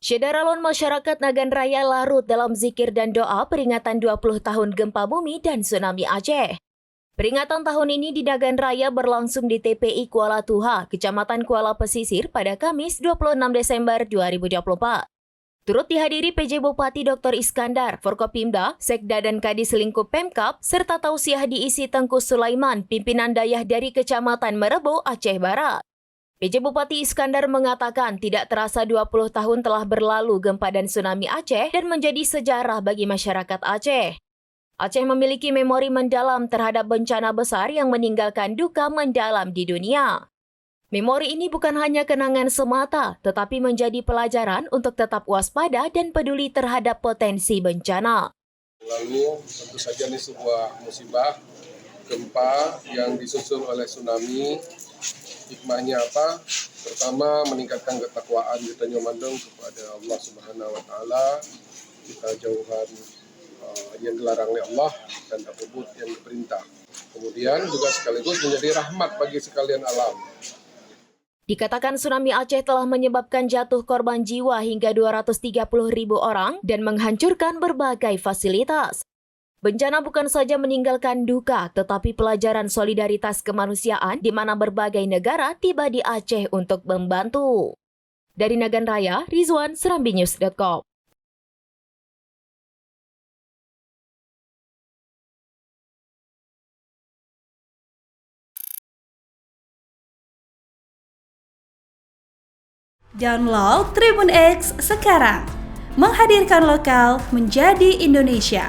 Syederalon masyarakat Nagan Raya larut dalam zikir dan doa peringatan 20 tahun gempa bumi dan tsunami Aceh. Peringatan tahun ini di Nagan Raya berlangsung di TPI Kuala Tuha, Kecamatan Kuala Pesisir pada Kamis 26 Desember 2024. Turut dihadiri PJ Bupati Dr. Iskandar, Forkopimda, Sekda dan Kadis Lingkup Pemkab, serta tausiah diisi Tengku Sulaiman, pimpinan dayah dari Kecamatan Merebo, Aceh Barat. PJ Bupati Iskandar mengatakan tidak terasa 20 tahun telah berlalu gempa dan tsunami Aceh dan menjadi sejarah bagi masyarakat Aceh. Aceh memiliki memori mendalam terhadap bencana besar yang meninggalkan duka mendalam di dunia. Memori ini bukan hanya kenangan semata, tetapi menjadi pelajaran untuk tetap waspada dan peduli terhadap potensi bencana. Lalu tentu saja ini sebuah musibah, gempa yang disusul oleh tsunami. Hikmahnya apa? Pertama, meningkatkan ketakwaan kita nyomandong kepada Allah Subhanahu wa Ta'ala. Kita jauhan yang dilarang oleh Allah dan apapun yang diperintah. Kemudian juga sekaligus menjadi rahmat bagi sekalian alam. Dikatakan tsunami Aceh telah menyebabkan jatuh korban jiwa hingga 230.000 orang dan menghancurkan berbagai fasilitas. Bencana bukan saja meninggalkan duka, tetapi pelajaran solidaritas kemanusiaan di mana berbagai negara tiba di Aceh untuk membantu. Dari Nagan Raya, Rizwan, serambinews.com. Download Tribun X sekarang, menghadirkan lokal menjadi Indonesia.